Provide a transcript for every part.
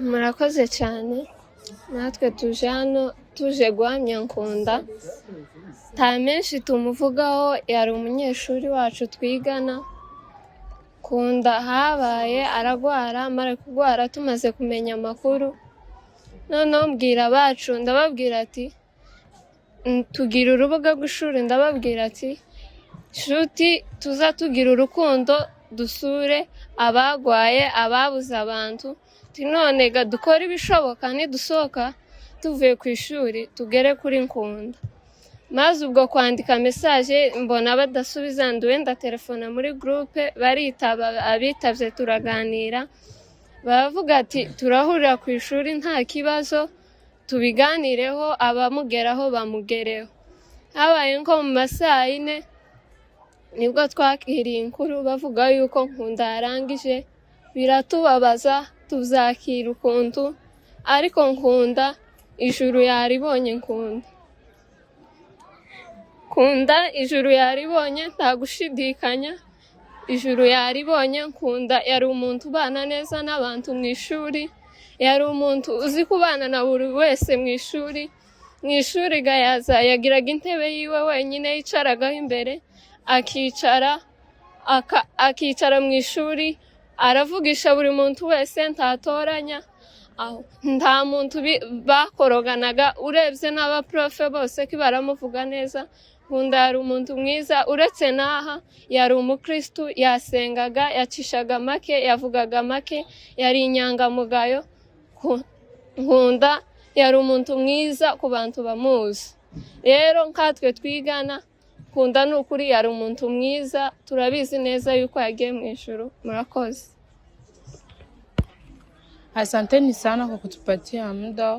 Murakoze cyane. Natwe tuje hano tuje guhamya Nkunda. Nta menshi tumuvugaho, yari umunyeshuri wacu twigana. Nkunda habaye aragwara, amara kugwara tumaze kumenya amakuru. Noneho mbwira abacu, ndababwira ati tugira urubuga rw'ishuri, ndababwira ati shuti tuza tugira urukundo, dusure abagwaye, ababuze abantu. None ga dukora ibishoboka, nidusohoka tuvuye ku ishuri tugere kuri Nkunda. Maze ubwo kwandika message mbona badasubiza, nduwenda telefona muri groupe, baritaba, abitavye turaganira, baravuga ati turahurira ku ishuri nta kibazo, tubiganireho, abamugeraho bamugereho. Habaye nko mu masaha 4 nibwo twakiriye inkuru bavuga yuko Nkunda yarangije. Biratubabaza, tuzakira ukuntu, ariko Nkunda ijuru yaribonye. Nkunda ijuru yaribonye, nta gushidikanya, ijuru yaribonye. Nkunda yari umuntu ubana neza n'abantu mu ishuri, yari umuntu uzi kubana na buri wese mu ishuri. Mu ishuri gayaza yagiraga intebe yiwe wenyine yicaragaho imbere, akicara mu ishuri, aravugisha buri muntu wese, ntatoranya. Nta muntu bakoroganaga, urebye n'abaprofe bose ko baramuvuga neza. Nkunda yari umuntu mwiza, uretse naha yari umukristu, yasengaga, yacishaga make, yavugaga make, yari inyangamugayo. Nkunda yari umuntu mwiza ku bantu bamuzi. Rero nkatwe twigana, Nkunda n'ukuri yari umuntu mwiza, turabizi neza yuko yagiye mu ijuru. Murakoze. Asanteni sana kwa kutupatia muda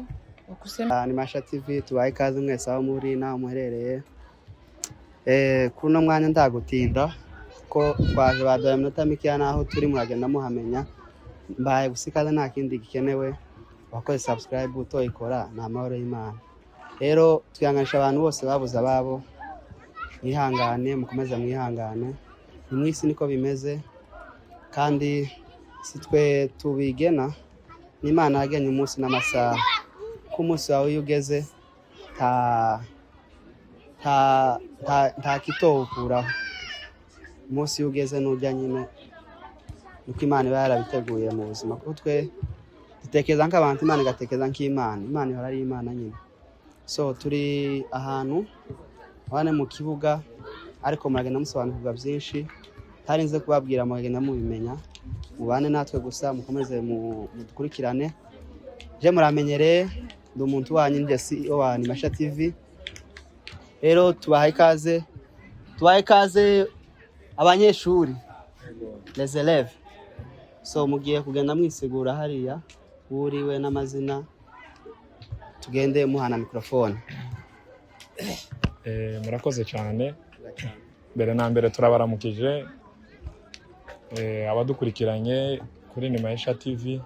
wa kusema. Ni Masha TV, tubaye ikaze mwese aho muri naho muherereye. Kuno mwanya ndagutinda ko twaje baduye iminota mike naho turi muragenda muhamenya. Mbaye gusikaza nta kindi gikenewe, wakoze subscribe utoyikora na amahoro y'Imana. Rero twihanganisha abantu bose babuze ababo, mwihangane, mukomeze mwihangane. Mwisi niko bimeze, kandi sitwe tubigena, n'Imana yagennye umunsi n'amasaha. Ku munsi wawe ugeze nta kitowukuraho. Umunsi ugeze n'ujya nyine nuko Imana iba yarabiteguye mu buzima. Kuko twe dutekereza nk'abantu, Imana igatekereza nk'Imana. Imana ihora ari Imana nyine. So turi ahantu abane mu kibuga, ariko muragenda musobanukirwa byinshi, tarinze kubabwira muragenda mubimenya. Mubane natwe gusa, mukomeze mudukurikirane. Je muramenyereye, ndi umuntu wanyu, ndi CEO wa Ni Masha TV. Rero tubahaye ikaze abanyeshuri, les élèves. So mugiye kugenda mwisigura hariya uriwe n'amazina, tugende muhana microphone. Murakoze cyane. Mbere na mbere turabaramukije abadukurikiranye kuri Ni Masha TV.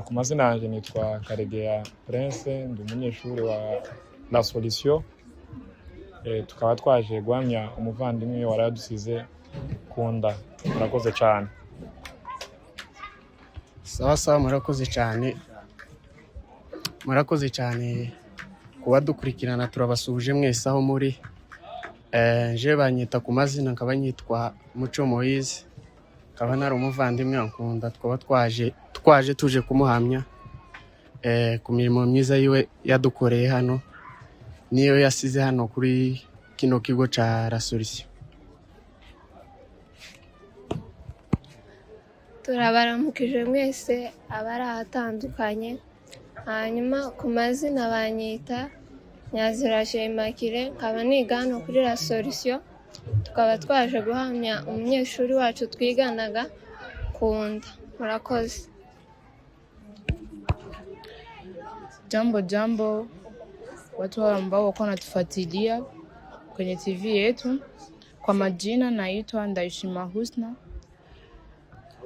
Ku mazina yanjye nitwa Karegeya Prince, ndi umunyeshuri wa La Solution. Tukaba twaje guhamya umuvandimwe waradusize Nkunda. Murakoze cyane. Sawa, murakoze cyane kuba dukurikirana. Turabasuje mwese aho muri. Je banyita ku mazina, nkaba nyitwa Muco Moise, nkaba nari umuvandimwe wa Nkunda. Twaba tuje kumuhamya ku mirimo myiza yiwe yadukoreye hano, niyo yasize hano kuri kino kigo ca La Solution. Turabaramukije mwese abari ahatandukanye. Hanyuma ku mazina banyita Nyaziraje Immaculée, nkaba niga hano kuri La Solution. Tukaba twaje guhamya umunyeshuri wacu twiganaga Nkunda. Murakoze. Jambo watu ambao wako natufuatilia kwenye TV yetu. Kwa majina naitwa Ndayishima Husna.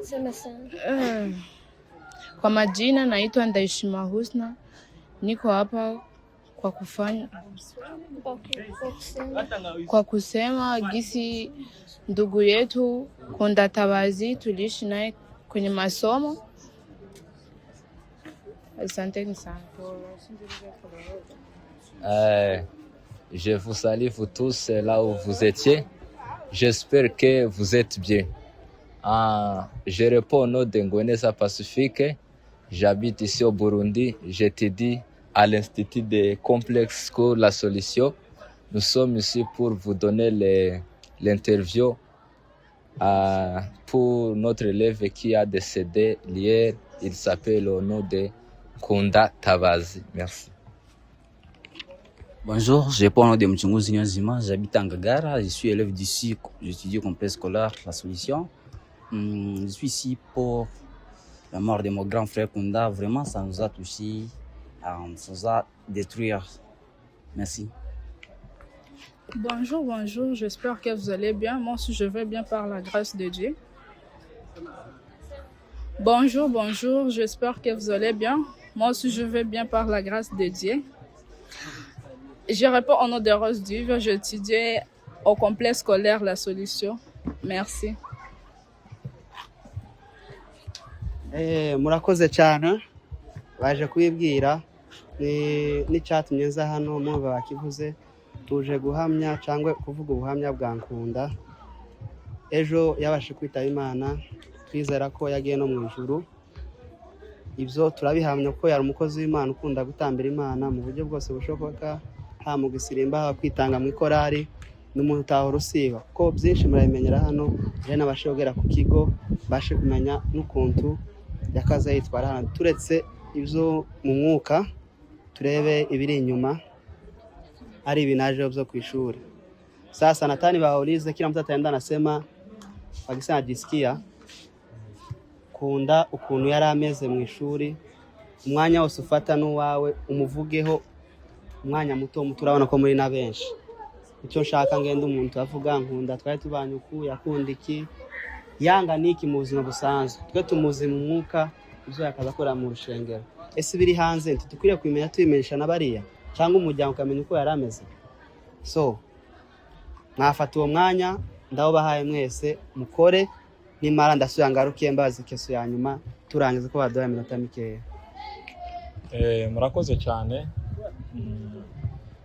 Sema sana. Kwa majina naitwa Ndayishima Husna. Niko hapa kwa kusema gisi ndugu yetu Nkunda Tabazi tuliishi naye kwenye masomo. Asanteni sana. Je vous salue vous tous là où vous étiez. J'espère que vous êtes bien. Je réponds au nom de Ngweneza Pacifique. J'habite ici au Burundi. J'étudie à l'Institut de Complexe School La Solution. Nous sommes ici pour vous donner l'interview pour notre élève qui a décédé hier. Il s'appelle au nom de Kunda Tabazi. Merci. Bonjour, je réponds au nom de Mchunguzi Nyonzima, j'habite en Ngagara, je suis élève d'ici, j'étudie au complexe scolaire La Solution. Je suis ici pour la mort de mon grand frère Kunda. Vraiment, ça nous a touchés, ça nous a détruits. Merci. Bonjour, j'espère que vous allez bien. Moi aussi, je vais bien par la grâce de Dieu. Bonjour, j'espère que vous allez bien. Moi aussi, je vais bien par la grâce de Dieu. Je réponds au nom de Rose Dive, j'étudie au complexe scolaire La Solution. Merci. Murakoze cyane baje kubibwira n'icyatumye nza hano mwumva bakivuze tuje guhamya cyangwa kuvuga ubuhamya bwa Nkunda. Ejo yabashe kwitaba Imana, twizera ko yagiye no mu ijuru. Ibyo turabihamya ko yari umukozi w'Imana ukunda gutambira Imana mu buryo bwose bushoboka, ha mu gisirimba, kwitanga mu ikorari n'umuntu utahora usiba. Ko byinshi murabimenyera hano, je nabashe kugera ku kigo bashe kumenya n'ukuntu yakaza yitwara hano. Turetse ibyo mu mwuka, turebe ibiri inyuma ari ibinaje byo ku ishuri. Sasa Natani waulize, kila mtu ataenda anasema wakisema jisikia Kunda ukuntu yari ameze mu ishuri, umwanya wose ufata n'uwawe umuvugeho, umwanya muto urabona ko muri na benshi. Icyo nshaka ngende umuntu avuga Nkunda twari tubanye uku, yakunda iki, yanga niki mu buzima busanzwe. Twe tumuzi mu mwuka, ibyo yakaza akora mu rushengero. Ese biri hanze tukwiriye kwimenya tubimenyesha n'abariya cyangwa umuryango ukamenya uko yari ameze. So mwafata uwo mwanya ndaho bahaye mwese mukore, nimara ndasubira ngarukiye mbazi keso ya nyuma turangiza ko baduha iminota mikeya. Murakoze cyane.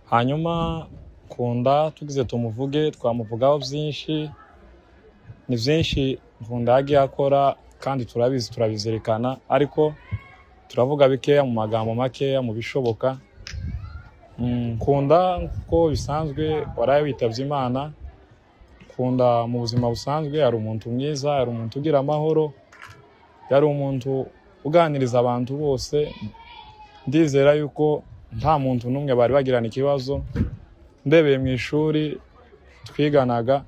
Hanyuma Kunda tugize tumuvuge, twamuvugaho byinshi, ni byinshi Nkunda yagiye akora kandi turabizi turabizirikana, ariko turavuga bikeya mu magambo makeya mu bishoboka. Nkunda ko bisanzwe waraye witabye Imana. Kunda mu buzima busanzwe yari umuntu mwiza, yari umuntu ugira amahoro, yari umuntu uganiriza abantu bose. Ndizera yuko nta muntu n'umwe bari bagirana ikibazo. Ndebeye mu ishuri twiganaga,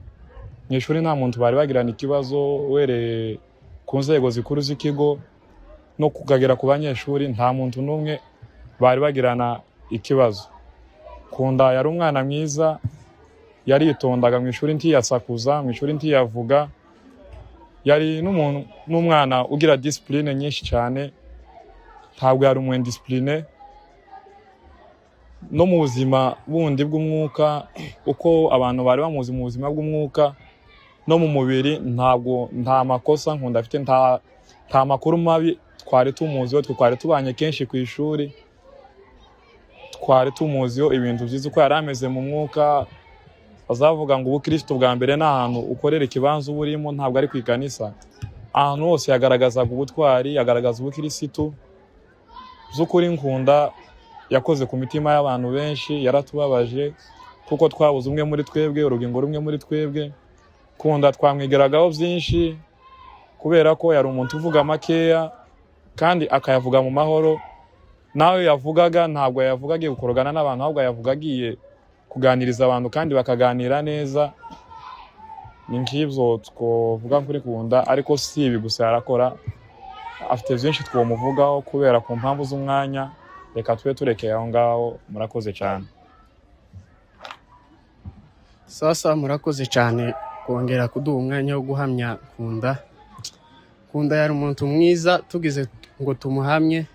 mu ishuri nta muntu bari bagirana ikibazo, wereye ku nzego zikuru z'ikigo no kugagera ku banyeshuri, nta muntu n'umwe bari bagirana ikibazo. Kunda yari umwana mwiza, yaritondaga mu ishuri ntiyasakuza, mu ishuri ntiyavuga, yari n'umwana ugira discipline nyinshi cyane, ntabwo yari umwendiscipline. No mu buzima bundi bw'umwuka, uko abantu bari bamuzi mu buzima bw'umwuka no mu mubiri, nta makosa Nkunda afite, nta makuru mabi twari tumuziho. Twari tubanye kenshi ku ishuri, twari tumuziho ibintu byiza uko yari ameze mu mwuka. Bazavuga ngo ubukristo bwa mbere ni ahantu ukorera ikibanza uburimo, ntabwo ari ku ikanisa. Ahantu hose yagaragazaga ubutwari, yagaragaza ubukristo. By'ukuri Nkunda yakoze ku mitima y'abantu benshi, yaratubabaje kuko twabuze umwe muri twebwe, urugingo rumwe muri twebwe. Kunda twamwigeragaho byinshi kubera ko yari umuntu uvuga makeya kandi akayavuga mu mahoro. Nawe yavugaga ntabwo yavugaga gukorogana n'abantu, ahubwo yavugagiye kuganiriza abantu kandi bakaganira neza. Ni nk'ibyo twovuga kuri Kunda, ariko si ibi gusa yarakora, afite byinshi twomuvugaho kubera ku mpamvu z'umwanya. Reka tube turekeye aho ngaho. Murakoze cyane. Sasa murakoze cyane kongera kuduha umwanya wo guhamya Kunda. Kunda yari umuntu mwiza, tugize ngo tumuhamye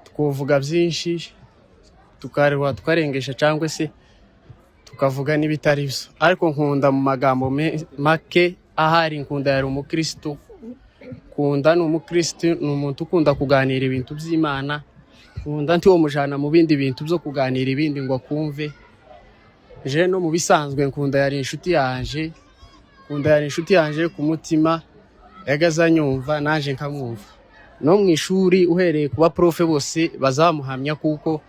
twovuga byinshi, tukarengesha cyangwa se tukavuga n'ibitari byo. Ariko Nkunda mu magambo make ahari, Nkunda yari umukristo. Kunda ni umukristo, ni umuntu ukunda kuganira ibintu by'Imana, nkunda ntiwo mujana mu bindi bintu byo kuganira ibindi ngo akumve. Je no mu bisanzwe nkunda yari inshuti yanje ku mutima, yagaza nyumva naje nkamwumva. No mu ishuri uhereye kuba profe bose bazamuhamya kuko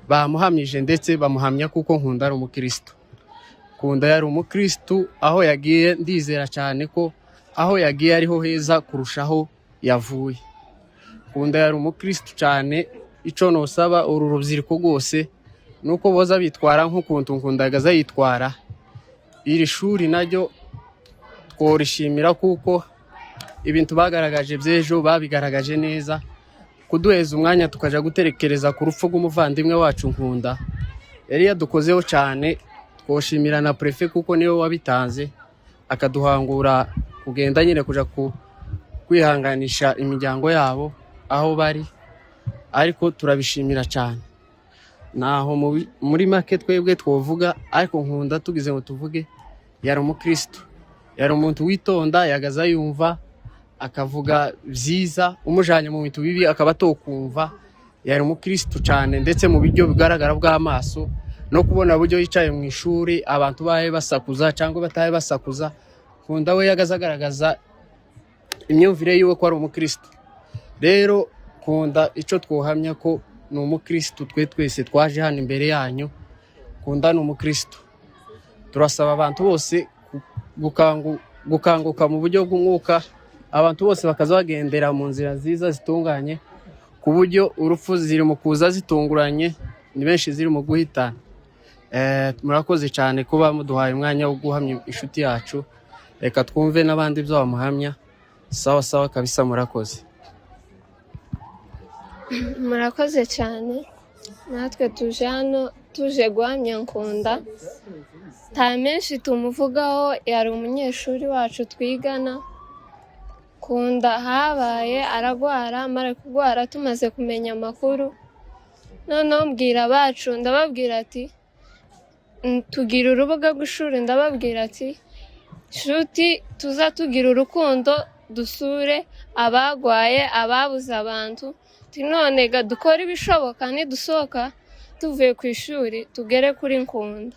bamuhamije, ndetse bamuhamya kuko nkunda ari umukristo. Nkunda yari umukristo, aho yagiye ndizera cyane ko aho yagiye ariho heza kurushaho yavuye. Nkunda yari umukristo cyane, ico nosaba uru rubyiruko rwose nuko boza bitwara nk'ukuntu nkunda yagaza yitwara. Iri shuri naryo tworishimira kuko ibintu bagaragaje by'ejo babigaragaje neza, kuduheza umwanya tukaja guterekereza ku rupfu rw'umuvandimwe wacu Nkunda yari yadukozeho cyane. Twoshimira na prefe kuko niwe wabitanze akaduhangura kugenda nyine kuja kwihanganisha imiryango yabo aho bari, ariko turabishimira cyane. Naho muri make twebwe twovuga, ariko Nkunda tugize ngo tuvuge yari umukristo, yari umuntu witonda, yagaza yumva akavuga byiza, umujanye mu bintu bibi akaba tokumva. Yari umukristo cyane, ndetse mu buryo bigaragara bw'amaso no kubona buryo yicaye mu ishuri abantu bahe basakuza cyangwa batahe basakuza. Nkunda we yagaza agaragaza imyumvire yiwe ko ari umukristo. Rero Nkunda ico twohamya ko ni umukristo, twese twaje hano imbere yanyu. Nkunda ni umukristo. Turasaba abantu bose gukanguka mu buryo bw'umwuka, abantu bose bakaza bagendera mu nzira nziza zitunganye, ku buryo urupfu ziri mu kuza zitunguranye, ni benshi ziri mu guhitana. Murakoze cyane kuba muduhaye umwanya wo guhamya inshuti yacu. Reka twumve n'abandi byo bamuhamya. Sawa kabisa, murakoze. Murakoze cyane. Natwe tuje hano tuje guhamya Nkunda. Nta menshi tumuvugaho, yari umunyeshuri wacu twigana. Nkunda habaye aragwara, amara kugwara tumaze kumenya amakuru, noneho mbwira abacu, ndababwira ati tugira urubuga rw'ishuri, ndababwira ati shuti tuza tugira urukundo, dusure abagwaye, ababuze abantu, none ga dukora ibishoboka, nidusohoka tuvuye ku ishuri tugere kuri Nkunda.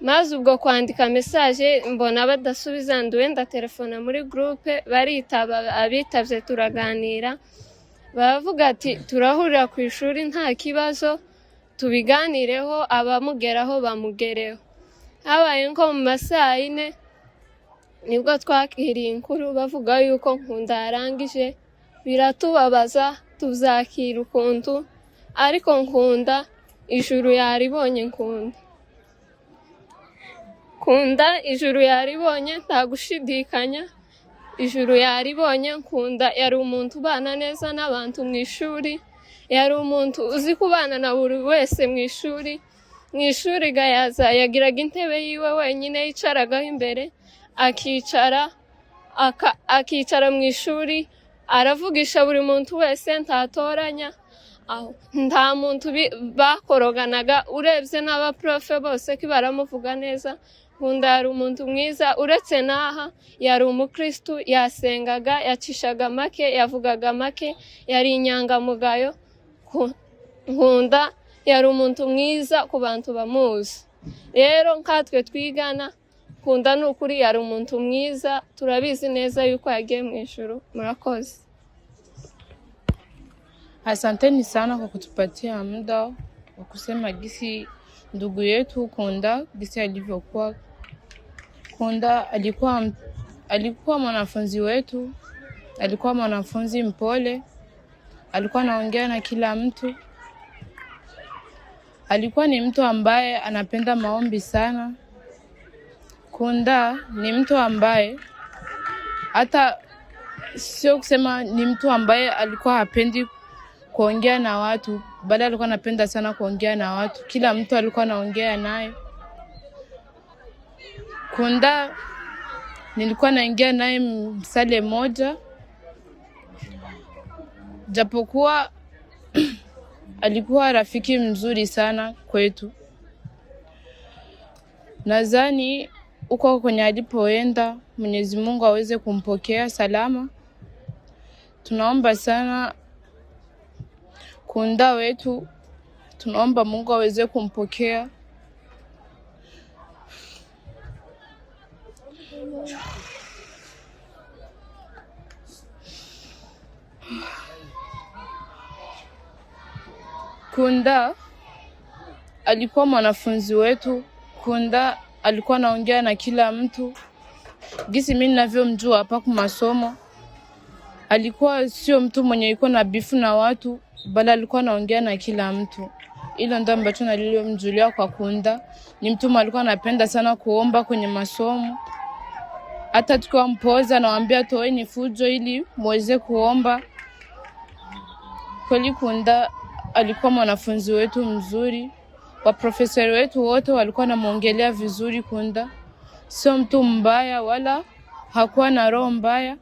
Maze ubwo kwandika message mbona badasubiza, nduwe ndatelefona muri groupe, baritaba, abitavye turaganira, baravuga ati turahurira ku ishuri nta kibazo, tubiganireho, abamugeraho bamugereho. Habaye nko mu masaha 4 nibwo twakiriye inkuru bavuga yuko Nkunda yarangije. Biratubabaza, tuzakira ukuntu, ariko Nkunda ijuru yaribonye. Nkunda ijuru yaribonye, nta gushidikanya, ijuru yaribonye. Nkunda yari umuntu ubana neza n'abantu mu ishuri, yari umuntu uzi kubana na buri wese mu ishuri. Mu ishuri gayaza yagiraga intebe yiwe wenyine yicaragaho imbere, akicara mu ishuri, aravugisha buri muntu wese, ntatoranya. Aho nta muntu bakoroganaga, urebye n'abaprofe bose ko baramuvuga neza. Nkunda yari umuntu mwiza, uretse naha yari umukristo, yasengaga, yacishaga make, yavugaga make, yari inyangamugayo. Nkunda yari umuntu mwiza ku bantu bamuzi. Rero nkatwe twigana, Nkunda n'ukuri yari umuntu mwiza, turabizi neza yuko yagiye mu ijuru. Murakoze. Asanteni sana kwa kutupatia muda wa kusema gisi ndugu yetu Nkunda gisi alivyokuwa. Nkunda alikuwa mwanafunzi wetu, alikuwa mwanafunzi mpole, alikuwa anaongea na kila mtu, alikuwa ni mtu ambaye anapenda maombi sana. Nkunda ni mtu ambaye hata sio kusema ni mtu ambaye alikuwa hapendi kuongea na watu, bali alikuwa anapenda sana kuongea na watu. Kila mtu alikuwa anaongea naye. Nkunda nilikuwa naingia naye msale moja, japokuwa alikuwa rafiki mzuri sana kwetu. Nadhani uko kwenye alipoenda, Mwenyezi Mungu aweze kumpokea salama. Tunaomba sana Kunda wetu tunaomba Mungu aweze kumpokea. Kunda alikuwa mwanafunzi wetu. Kunda alikuwa anaongea na kila mtu. Gisi mimi ninavyomjua hapa kwa masomo, alikuwa sio mtu mwenye yuko na bifu na watu, bali alikuwa anaongea na kila mtu. Hilo ndio ambacho nililomjulia kwa Kunda. Ni mtu alikuwa anapenda sana kuomba kwenye masomo. Hata tukiwa mpoza nawaambia toeni fujo ili muweze kuomba. Kweli Kunda alikuwa mwanafunzi wetu mzuri. Waprofesori wetu wote walikuwa wanamuongelea vizuri Kunda. Sio mtu mbaya wala hakuwa na roho mbaya,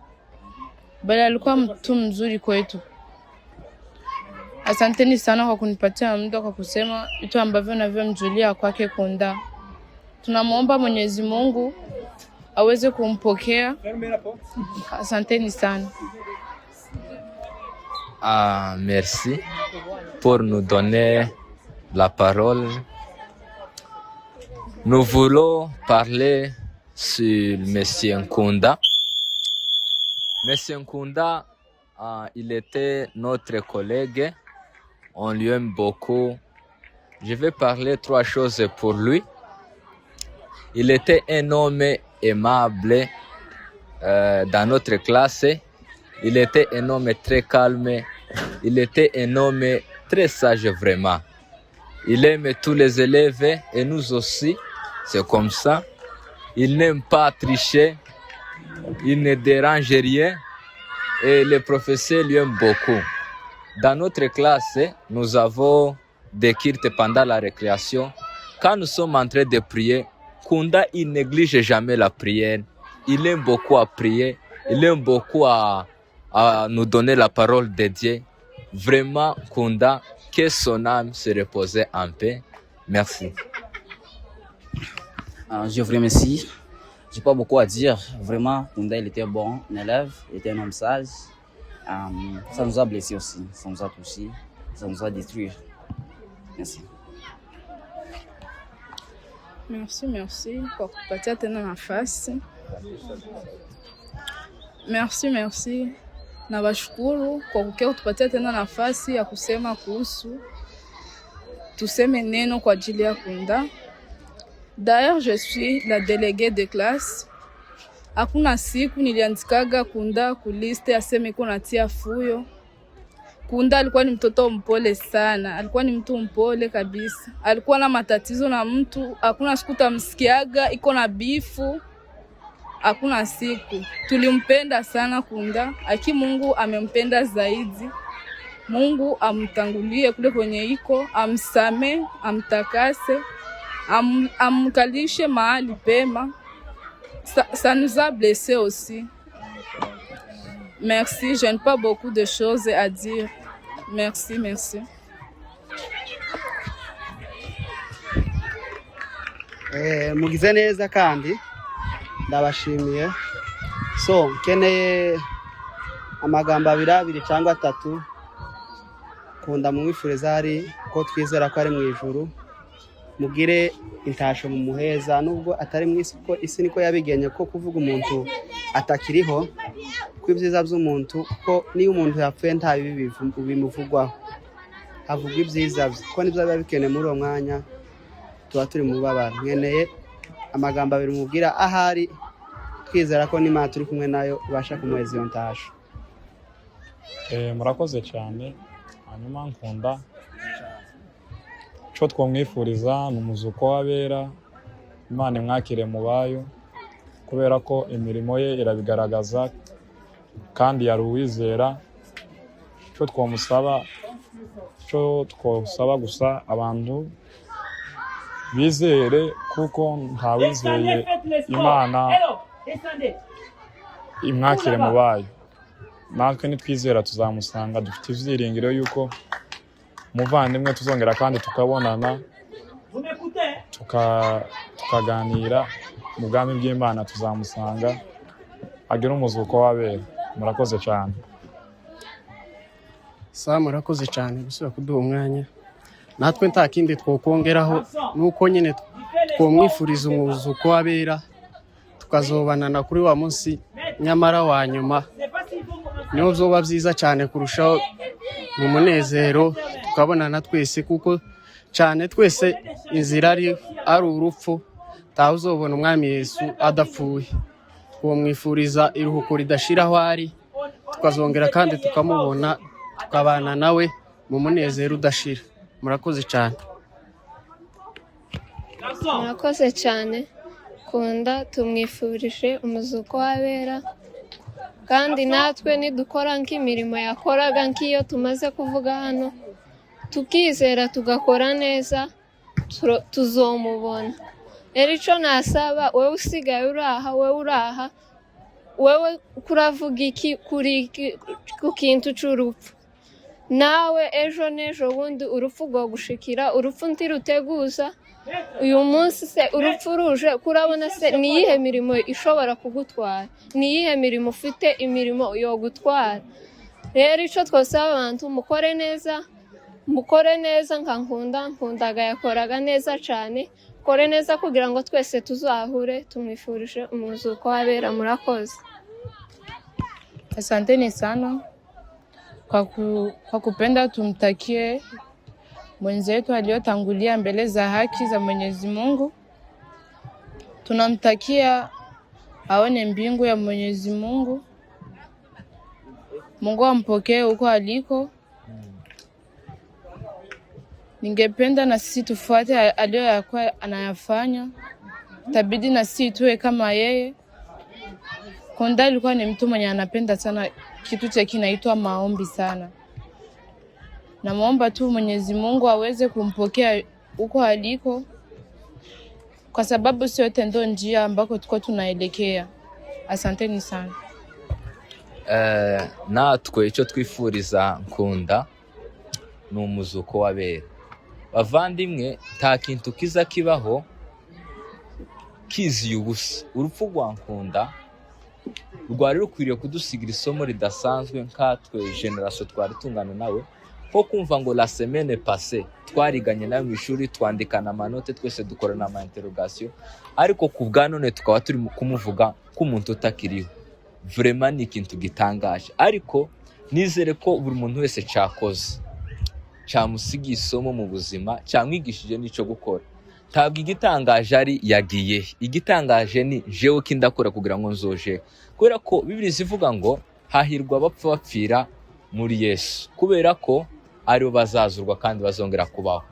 bali alikuwa mtu mzuri kwetu. Asanteni sana kwa kunipatia muda kwa kusema vitu ambavyo navyomjulia kwake Kunda. Tunamuomba Mwenyezi Mungu aweze kumpokea. Asanteni sana. Merci pour nous donner la parole. Nous voulons parler sur Monsieur Nkunda. Monsieur Nkunda, il était notre collègue. On lui aime beaucoup. Je vais parler 3 choses pour lui. Il était un homme aimable dans notre classe. Il était un homme très calme. Il était un homme très sage vraiment. Il aime tous les élèves et nous aussi. C'est comme ça. Il n'aime pas tricher. Il ne dérange rien. Et les professeurs lui aiment beaucoup. Dans notre classe, nous avons des cultes pendant la récréation. Quand nous sommes en train de prier, Kunda, il néglige jamais la prière. Il aime beaucoup à prier. Il aime beaucoup à nous donner la parole de Dieu. Vraiment, Kunda, que son âme se repose en paix. Merci. Je vous remercie. J'ai pas beaucoup à dire. Vraiment, Kunda, il était bon élève, il était un homme sage. Ça nous a blessés aussi, ça nous a touchés, ça nous a détruits. Merci. Merci kwa kutupatia tena nafasi. Merci. Na bashukuru kwa kutupatia tena nafasi ya kusema kuhusu, tuseme neno kwa ajili ya Kunda. D'ailleurs, je suis la déléguée de classe. Hakuna siku niliandikaga Kunda kuliste aseme kuna tia fuyo. Kunda alikuwa ni mtoto mpole sana. Alikuwa ni mtu mpole kabisa. Alikuwa na matatizo na mtu. Hakuna siku tamsikiaga iko na bifu. Hakuna siku. Tulimpenda sana Kunda. Aki Mungu amempenda zaidi. Mungu amtangulie kule kwenye iko, amsame, amtakase, amkalishe mahali pema. Ça nous a blessés aussi. Merci, je n'ai pas beaucoup de choses à dire. Merci. Mugize neza kandi ndabashimiye. So keneye amagambo abiri cyangwa 3 Kunda mumwifuriza hari ko twizera ko ari mu ijuru. Mugire intasho mu muheza nubwo atari mu isi ko isi niko yabigenye ko kuvuga umuntu atakiriho kw'ibyiza by'umuntu ko niyo umuntu yapfuye nta bibi bimuvugwaho. Havuga ibyiza bye ko nibyo biba bikene muri uwo mwanya tuba turi mu babara. Nkeneye amagambo abiri mubwira ahari twizera ko n'Imana turi kumwe nayo ubasha kumuheza iyo ntasho. Murakoze cyane. Hanyuma Nkunda cyo twamwifuriza ni umuzuko w'abera, Imana imwakire mu bayo, kubera ko imirimo ye irabigaragaza kandi yari uwizera. Cyo twosaba gusa abantu bizere, kuko nta wizeye Imana imwakire mu bayo. Natwe nitwizera tuzamusanga, dufite ivyiringiro yuko muvandimwe tuzongera kandi tukabonana tukaganira mu bwami bw'Imana. Tuzamusanga agira umuzuko w'abera. Murakoze cyane. Sawa murakoze cyane gusubira kuduha umwanya. Natwe nta kindi twokongeraho nuko nyine twomwifuriza umuzuko w'abera tukazobanana kuri wa munsi nyamara wa nyuma. Niho byoba byiza cyane kurushaho mu munezero tukabonana twese, kuko cyane twese inzira ari urupfu, taho uzobona umwami Yesu adapfuye. Twomwifuriza iruhuko ridashiraho ari, tukazongera kandi tukamubona tukabana nawe mu munezero udashira. Murakoze cyane. Murakoze cyane. Kunda tumwifurije umuzuko w'abera, kandi natwe nidukora nk'imirimo yakoraga nk'iyo tumaze kuvuga hano, tukizera tugakora neza, tuzomubona. Rero icyo nasaba wowe usigaye uraha, wowe kuravuga iki ku kintu cy'urupfu? Nawe ejo n'ejo bundi urupfu rwo gushikira, urupfu ntiruteguza. Uyu munsi se urupfu ruje, kurabona se niyihe mirimo ishobora kugutwara? Niyihe mirimo ufite imirimo yo gutwara? Rero icyo twasaba abantu, mukore neza nka Nkundaga yakoraga neza cyane. Mukore neza kugira ngo twese tuzahure. Tumwifurije umuzuko w'abera. Murakoze. Asanteni sana kwa kupenda tumtakie mwenzetu aliyotangulia mbele za haki za Mwenyezi Mungu. Tunamtakia aone mbingu ya Mwenyezi Mungu. Mungu ampokee huko aliko. Ningependa na sisi tufuate aliyokuwa anayafanya. Tabidi na sisi tuwe kama yeye. Kunda alikuwa ni mtu mwenye anapenda sana kitu cha kinaitwa maombi sana. Na muomba tu Mwenyezi Mungu aweze kumpokea huko aliko, kwa sababu sio tendo njia ambako tuko tunaelekea. Asanteni sana. Natwe icyo twifuriza Nkunda ni umuzuko w'abera. Bavandimwe, nta kintu kiza kibaho kiziye ubusa. Urupfu rwa Nkunda rwari rukwiriye kudusigira isomo ridasanzwe nkatwe generation twari tungana nawe, ko kumva ngo la semaine passée twariganye nawe mu ishuri, twandikana amanote, twese dukorana ama interrogation, ariko ku bwa none tukaba turi kumuvuga k'umuntu utakiriho. Vraiment ni ikintu gitangaje, ariko nizere ko buri muntu wese cyakoze cyamusigiye isomo mu buzima, cyamwigishije n'icyo gukora. Ntabwo igitangaje ari yagiye, igitangaje ni jewe kindakora kugira ngo nzoje. Kubera ko Bibiliya zivuga ngo hahirwa abapfa bapfira muri Yesu, kubera ko aribo bazazurwa kandi bazongera kubaho.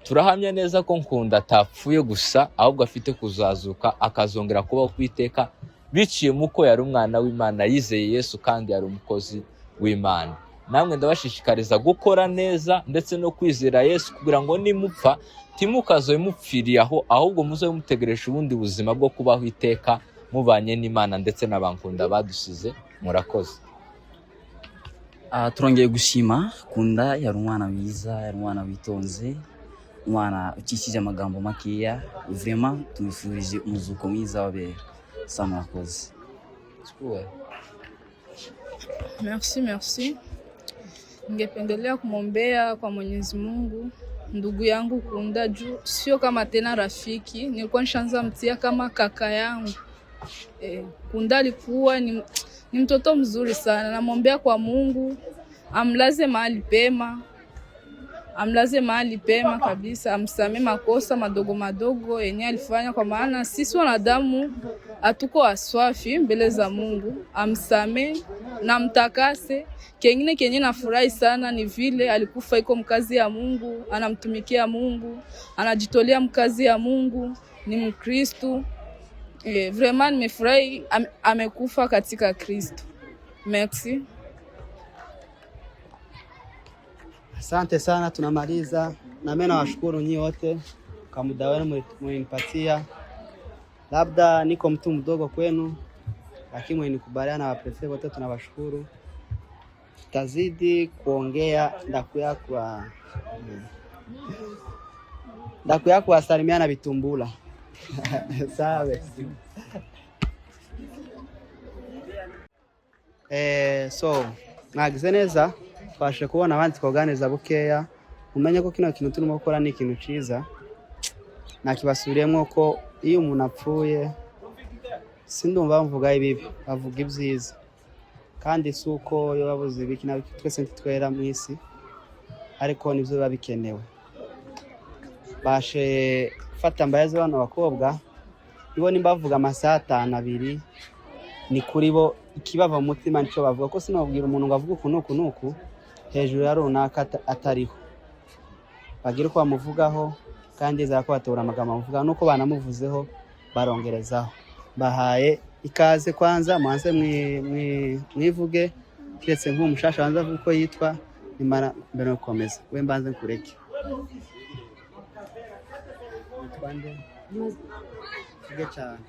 Turahamya neza ko Nkunda atapfuye gusa, ahubwo afite kuzazuka akazongera kubaho kwiteka, biciye muko yari umwana w'Imana, yizeye Yesu kandi yari umukozi w'Imana. Namwe ndabashishikariza gukora neza ndetse no kwizera Yesu, kugira ngo nimupfa timukazoye mupfiriye aho, ahubwo muzoye mutegereje ubundi buzima bwo kubaho iteka mubanye n'Imana ndetse n'abankunda badusize. Murakoze. Turongeye gushima. Kunda yari umwana mwiza, yari umwana witonze, umwana ukikije amagambo makeya. Vraiment tumifurije umuzuko mwiza w'abera. Murakoze. Merci. Ningependelea kumwombea kwa Mwenyezi Mungu ndugu yangu Kunda, juu sio kama tena rafiki, nilikuwa nishaanza mtia kama kaka yangu. Kunda alikuwa ni mtoto mzuri sana. Namwombea kwa Mungu amlaze mahali pema kabisa, amsamee makosa madogo yenye alifanya, kwa maana sisi wanadamu hatuko aswafi mbele za Mungu. Amsamee na mtakase. Kenye nafurahi sana ni vile alikufa iko mkazi ya Mungu, anamtumikia Mungu, anajitolea mkazi ya Mungu, ni Mkristo. Vraiment nimefurahi amekufa katika Kristo. Merci. Asante sana, tunamaliza. Na mimi nawashukuru nyinyi wote kwa muda wenu mlinipatia. Labda niko mtu mdogo kwenu, lakini mwenikubaliana na waprefect wote tunawashukuru. Tazidi kuongea ndakuya kuwasalimiana bitumbula. Sawa. So mwagize neza twashe kubona abandi twoganiza bukeya umenye ko kino kintu turimo gukora ni ikintu ciza nakibasubiriyemo ko iyo umuntu apfuye sindumva bavuga ibibi bavuga ibyiza kandi suko yo babuze ibiki na twese ntitwera mu isi ariko nivyo biba bikenewe bashe fata mbayaze bano bakobwa ibo nimba bavuga amasaha 5 ni kuri bo ikibava mu mutima nico bavuga ko sinobwira umuntu ngo avuga ukuntu nuku hejuru ya runaka atariho bagira ko bamuvugaho kandi za ko batora amagambo bavuga nuko banamuvuzeho barongerezaho bahaye ikaze kwanza mwanze mwivuge kiretse nk'umushasha wanza avuga ko yitwa nimara mbere yo komeza we mbanze nkureke twande vuge cyane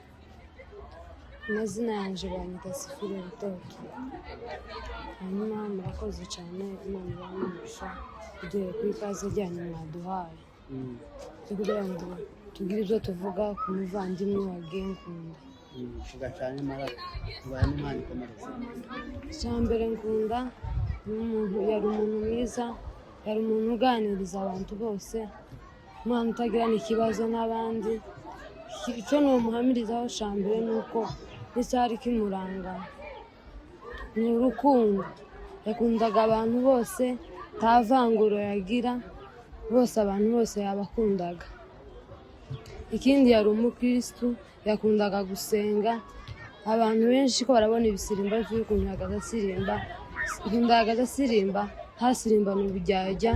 amazina yanje banyita Sifire Rutoto hanyuma murakoze cyane Imana ibamugisha kugira ko ikaze ryanyu mwaduhaye kugira ngo tugire ibyo tuvuga ku muvandimwe wagiye nkunda vuga cyane mara tubaye n'Imana ikomereza cyambere nkunda umuntu yari umuntu mwiza yari umuntu uganiriza abantu bose umwana utagirana ikibazo n'abandi icyo n'umuhamirizaho cyambere nuko n'icyari kimuranga ni urukundo yakundaga abantu bose nta vanguro yagira bose abantu bose yabakundaga ikindi yari umukristu yakundaga gusenga abantu benshi ko barabona ibisirimba by'ukuntu agasirimba hasirimba n'ubujyajya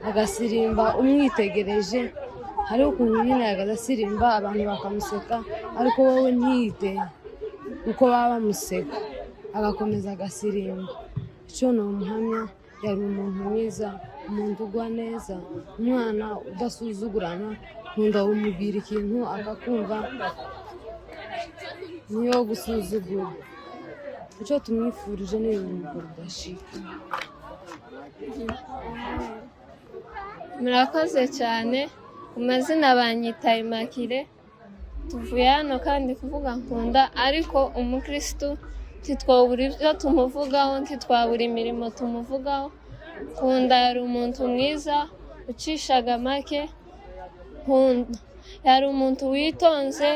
agasirimba umwitegereje hari ukuntu nyine agasirimba abantu bakamuseka ariko wowe ntiyite uko baba bamuseka agakomeza agasirimba icyo ni umuhamya yari umuntu mwiza umuntu ugwa neza umwana udasuzugurana nkunda umubwira ikintu akakumva niyo gusuzugura icyo tumwifurije ni ibintu bidashika murakoze cyane ku mazina banyita Immaculée tuvuye hano kandi kuvuga nkunda ariko umukristu titwabura ibyo tumuvugaho ntitwabura imirimo tumuvugaho nkunda yari umuntu mwiza ucishaga make nkunda yari umuntu witonze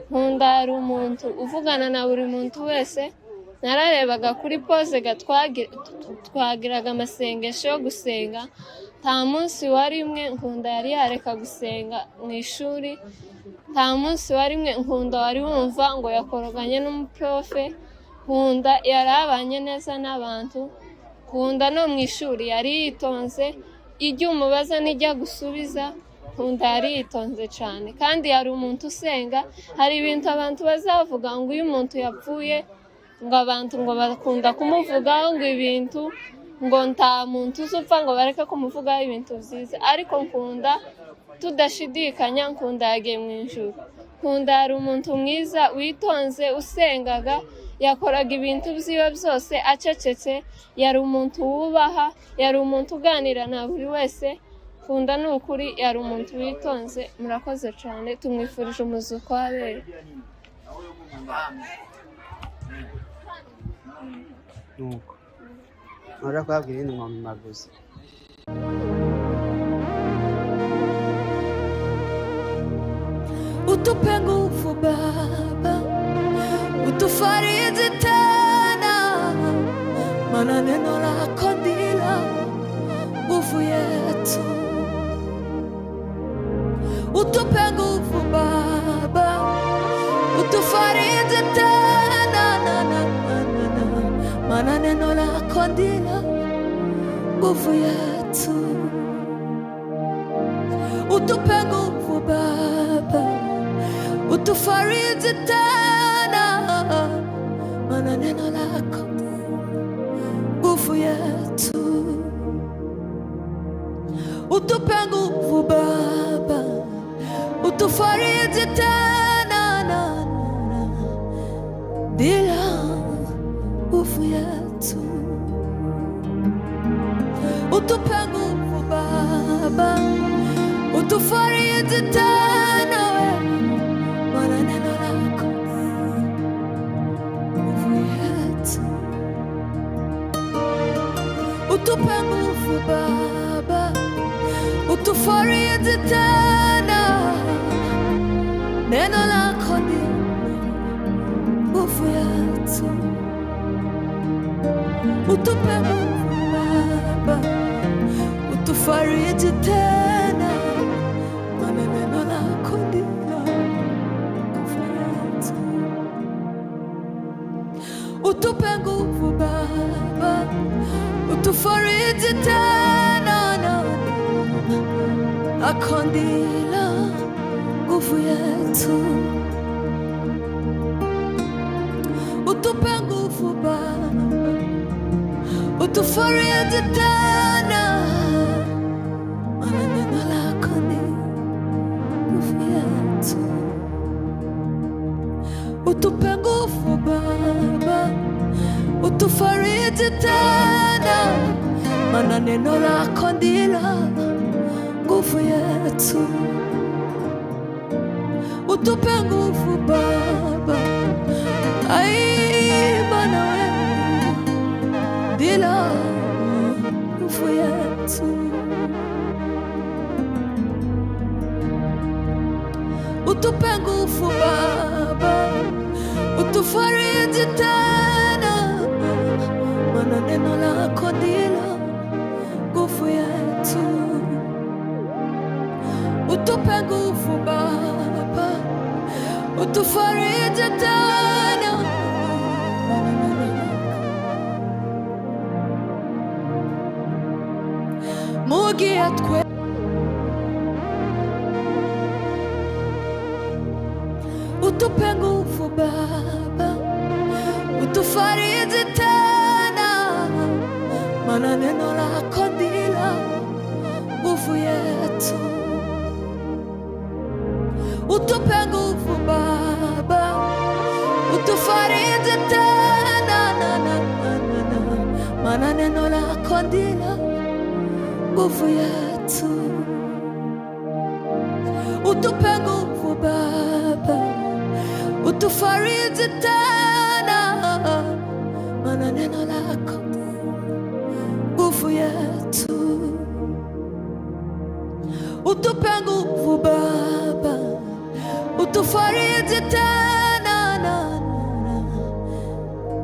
nkunda yari umuntu uvugana na buri muntu wese nararebaga kuri pose twagiraga amasengesho yo gusenga nta munsi warimwe nkunda yari yareka gusenga mu ishuri nta munsi warimwe nkunda wari wumva ngo yakoroganye n'umuprofe nkunda yarabanye neza n'abantu nkunda no mu ishuri yari yitonze ijya umubaza n'ijya gusubiza nkunda yari yitonze cyane kandi yari umuntu usenga hari ibintu abantu bazavuga ngo uyu muntu yapfuye ngo abantu ngo bakunda kumuvugaho ngo ibintu ngo nta muntu uzupfa ngo bareke kumuvugaho ibintu byiza ariko nkunda tudashidikanya nkunda yagiye mu ijuru nkunda yari umuntu mwiza witonze usengaga yakoraga ibintu byiwe byose acecetse yari umuntu wubaha yari umuntu uganira na buri wese nkunda ni ukuri yari umuntu witonze murakoze cyane tumwifurije umuzuko w'abera nuko nora kwabwira ibintu mu maguzi utupe nguvu Baba, utufariji tena, maana neno lako ndilo nguvu yetu. Utupe nguvu Baba, utufariji tena, maana neno lako ndilo nguvu yetu. Utupe nguvu Baba, utufariji tena, maana neno lako nguvu yetu. Utupe nguvu Baba, utufariji tena, ndilo nguvu yetu. Utupe nguvu Baba, utufariji tena, maana neno lako nguvu yetu. utupe nguvu Baba, utufariji tena, neno lako ndilo nguvu yetu. Utupe nguvu Baba, utufariji tena, maana neno lako ndilo nguvu yetu. Utupe nguvu Baba, utufariji tena, lako ndilo nguvu yetu. Utupe nguvu Baba, utufariji tena, maana neno lako ni nguvu yetu. Utupe nguvu Baba, utufariji tena, maana neno lako ndilo nguvu yetu. Utupe nguvu Baba, Bwana wewe ndilo nguvu yetu. Utupe nguvu Baba, utufariji tena, maana neno lako ndilo nguvu yetu. Utupe nguvu Baba, utufariji tena, mugia twe utupe nguvu Baba, utufariji tena, maana neno lako ndilo nguvu yetu. Utupe nguvu Baba, utufariji tena, maana neno lako ndilo nguvu yetu. Utupe nguvu Baba, utufariji tena, maana neno lako nguvu yetu. Utupe nguvu Baba, utufariji tena,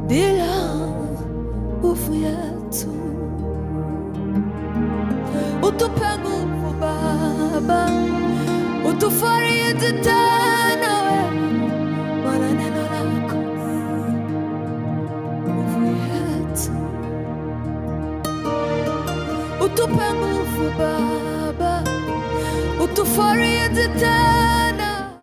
bila nguvu yetu. Utupe nguvu Baba, utufariji tena, maana neno lako nguvu yetu. Utupe nguvu Baba, utufariji tena.